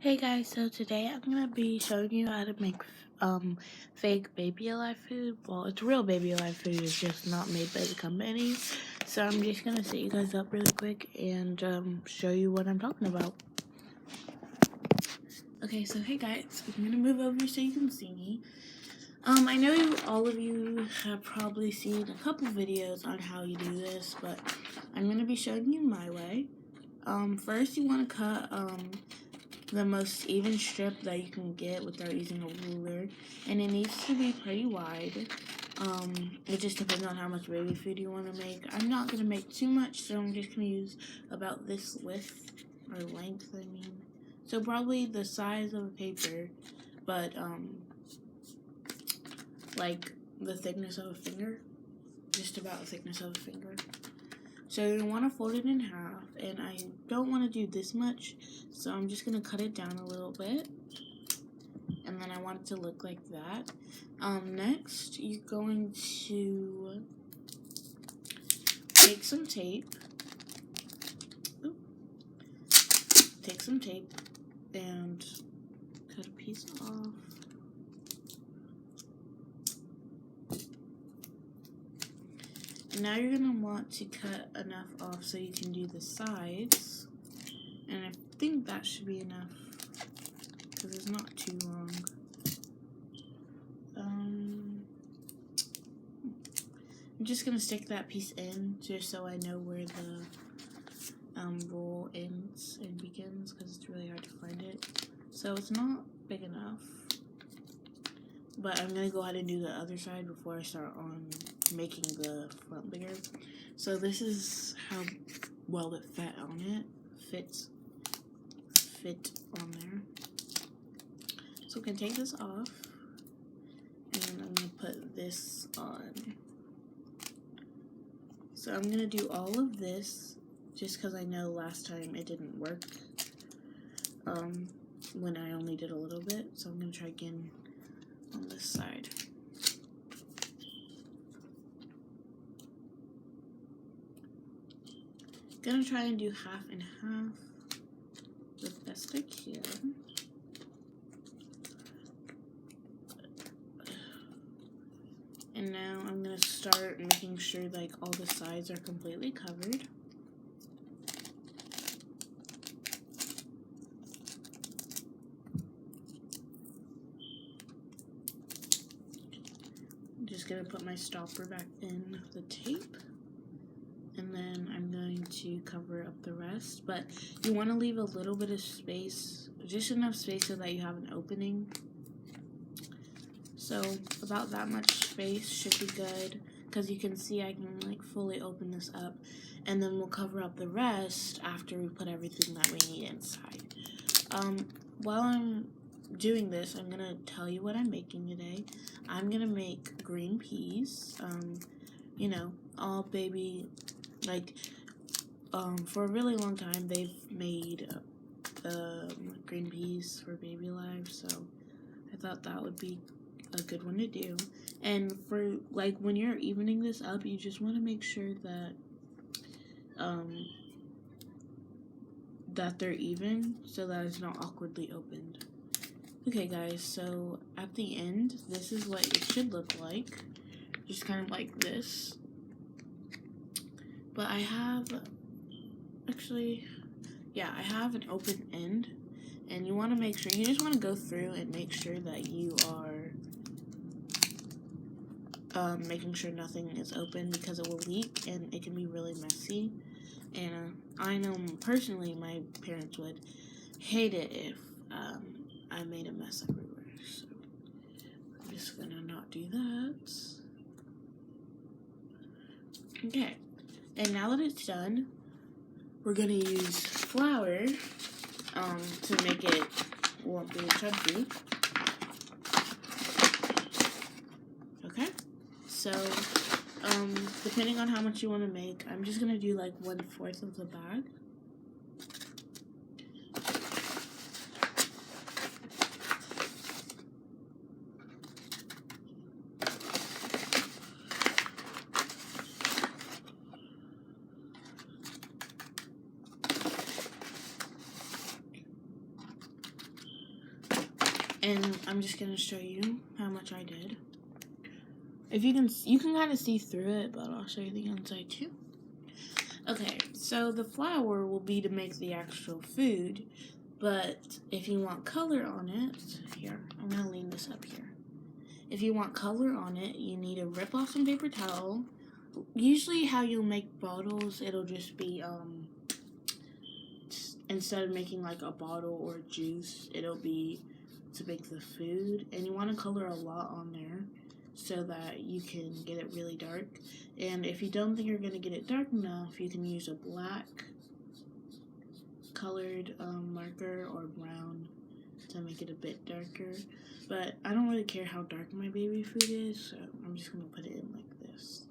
Hey guys, so today I'm gonna be showing you how to make fake Baby Alive food. Well, it's real Baby Alive food, it's just not made by the company. So I'm just gonna set you guys up really quick and show you what I'm talking about. Okay, so hey guys, I'm gonna move over so you can see me. I know all of you have probably seen a couple videos on how you do this, but I'm gonna be showing you my way. First you wanna cut the most even strip that you can get without using a ruler, and it needs to be pretty wide. It just depends on how much baby food you want to make. I'm not going to make too much, so I'm just going to use about this width, or length, I mean. So probably the size of a paper, but like the thickness of a finger, just about the thickness of a finger. So you want to fold it in half, and I don't want to do this much, so I'm just going to cut it down a little bit, and then I want it to look like that. Next, you're going to take some tape, and cut a piece off. And now you're going to want to cut enough off so you can do the sides, and I think that should be enough because it's not too long. I'm just going to stick that piece in just so I know where the roll ends and begins because it's really hard to find it. So it's not big enough, but I'm going to go ahead and do the other side before I start on making the front bigger. So this is how well it fit on it. Fit on there. So we can take this off, and then I'm going to put this on. So I'm going to do all of this just because I know last time it didn't work when I only did a little bit. So I'm going to try again on this side. Gonna try and do half and half the best I can. And now I'm gonna start making sure like all the sides are completely covered. I'm just gonna put my stopper back in the tape, and then I'm going to cover up the rest, but you want to leave a little bit of space, just enough space so that you have an opening. So about that much space should be good, because you can see I can like fully open this up, and then we'll cover up the rest after we put everything that we need inside. While I'm doing this, I'm gonna tell you what I'm making today. I'm gonna make green peas. You know, all baby, like for a really long time they've made green peas for Baby Alive, so I thought that would be a good one to do. And for like when you're evening this up, you just want to make sure that that they're even so that it's not awkwardly opened. Okay guys, so at the end this is what it should look like, just kind of like this. But I have I have an open end, and you want to make sure, you just want to go through and make sure that you are making sure nothing is open, because it will leak and it can be really messy. And I know personally my parents would hate it if I made a mess everywhere. So I'm just gonna not do that. Okay, and now that it's done, we're gonna use flour to make it lumpy and chunky. Okay, so depending on how much you want to make, I'm just gonna do like 1/4 of the bag. And I'm just gonna show you how much I did. If you can kind of see through it, but I'll show you the inside too. Okay, so the flour will be to make the actual food, but if you want color on it, here, I'm gonna lean this up here. If you want color on it, you need to rip off some paper towel. Usually how you'll make bottles, it'll just be, instead of making like a bottle or juice, it'll be to make the food. And you want to color a lot on there so that you can get it really dark. And if you don't think you're going to get it dark enough, you can use a black colored marker or brown to make it a bit darker. But I don't really care how dark my baby food is, so I'm just going to put it in like this.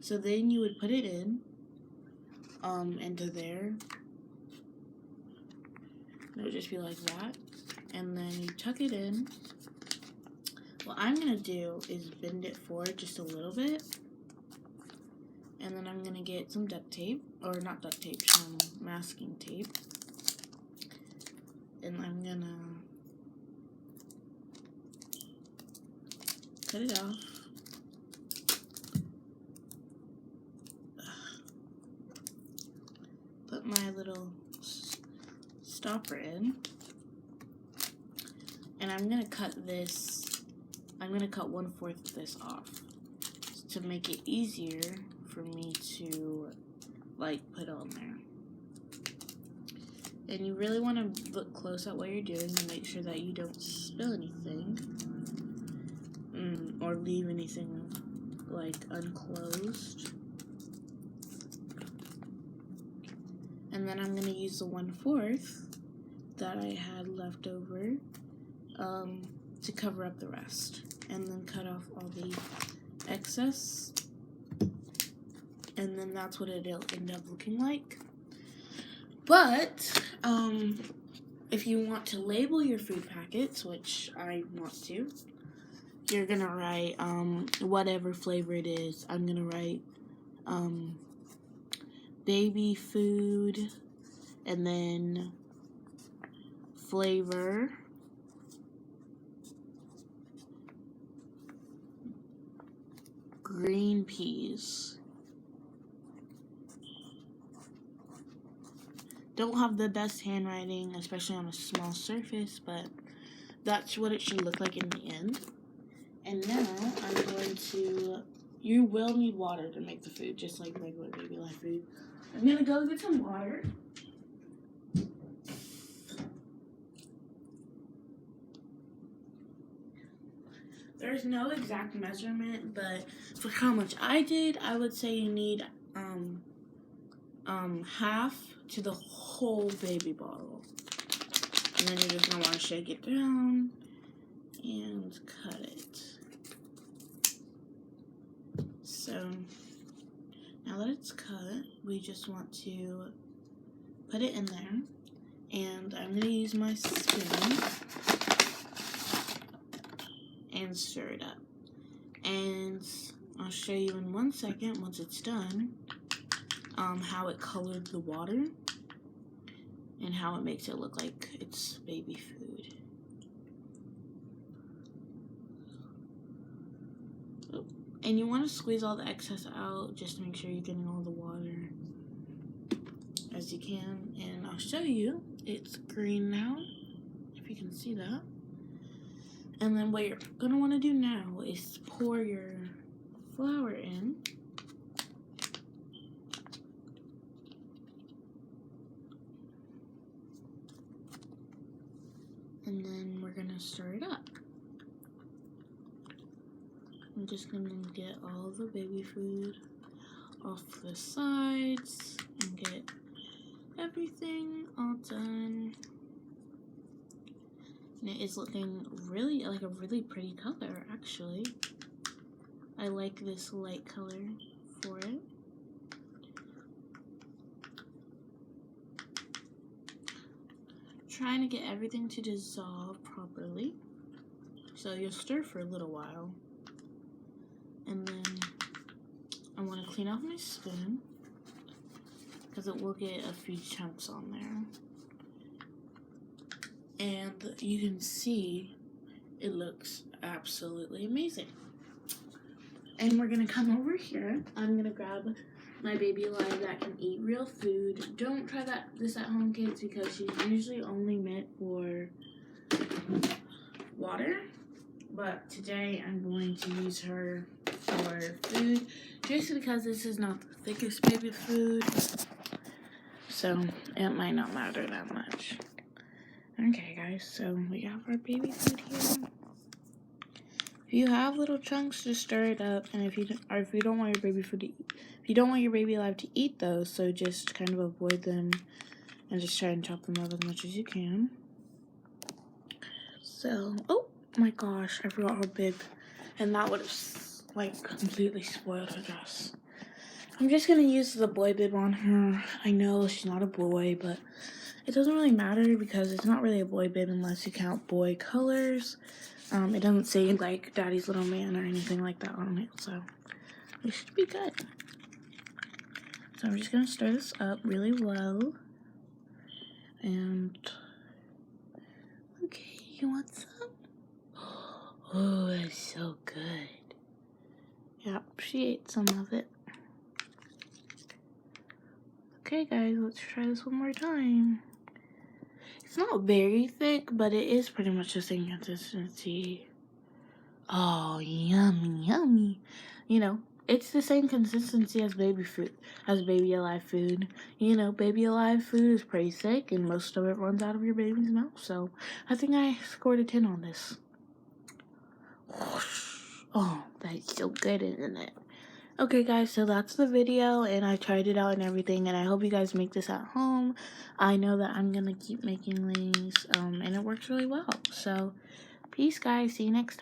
So then you would put it in into there. It would just be like that. And then you tuck it in. What I'm going to do is bend it forward just a little bit. And then I'm going to get some duct tape, or not duct tape, some masking tape. And I'm going to cut it off. Put my little stopper in. And I'm going to cut this, I'm going to cut 1/4 of this off to make it easier for me to like put on there. And you really want to look close at what you're doing and make sure that you don't spill anything or leave anything like unclosed. And then I'm going to use the 1/4 that I had left over to cover up the rest. And then cut off all the excess. And then that's what it'll end up looking like. But if you want to label your food packets, which I want to, you're going to write whatever flavor it is. I'm going to write baby food, and then flavor, green peas. Don't have the best handwriting, especially on a small surface, but that's what it should look like in the end. And now I'm going to, you will need water to make the food, just like regular baby life food. I'm going to go get some water. There's no exact measurement, but for how much I did, I would say you need half to the whole baby bottle. And then you're just going to want to shake it down and cut it. So now that it's cut, we just want to put it in there. And I'm going to use my spoon and stir it up. And I'll show you in 1 second, once it's done, how it colored the water and how it makes it look like it's baby food. Oh. And you want to squeeze all the excess out, just to make sure you're getting all the water as you can. And I'll show you, it's green now, if you can see that. And then what you're going to want to do now is pour your flour in. And then we're going to stir it up. I'm just going to get all the baby food off the sides and get everything all done. And it is looking really like a really pretty color, actually. I like this light color for it. Trying to get everything to dissolve properly. So you'll stir for a little while. And then I want to clean off my spoon because it will get a few chunks on there. and you can see it looks absolutely amazing. And we're gonna come over here. I'm gonna grab my Baby Alive that can eat real food. Don't try this at home, kids, because she's usually only meant for water. But today I'm going to use her for food, just because this is not the thickest baby food, so it might not matter that much. Okay, guys, so we have our baby food here. If you have little chunks, just stir it up, and if you don't want your baby food to eat, if you don't want your Baby Alive to eat those, so just kind of avoid them and just try and chop them up as much as you can. So, oh my gosh, I forgot her bib, and that would have like completely spoiled her dress. I'm just gonna use the boy bib on her. I know she's not a boy, but it doesn't really matter because it's not really a boy bib unless you count boy colors. It doesn't say like Daddy's Little Man or anything like that on it, so it should be good. So I'm just gonna stir this up really well. And okay, you want some? Oh, that's so good. Yep, she ate some of it. Okay, guys, let's try this one more time. It's not very thick, but it is pretty much the same consistency. Oh, yummy, yummy. You know, it's the same consistency as baby food, as Baby Alive food. You know, Baby Alive food is pretty thick, and most of it runs out of your baby's mouth. So, I think I scored a 10 on this. Oh, that's so good, isn't it? Okay, guys, so that's the video, and I tried it out and everything, and I hope you guys make this at home. I know that I'm gonna keep making these, and it works really well. So, peace, guys. See you next time.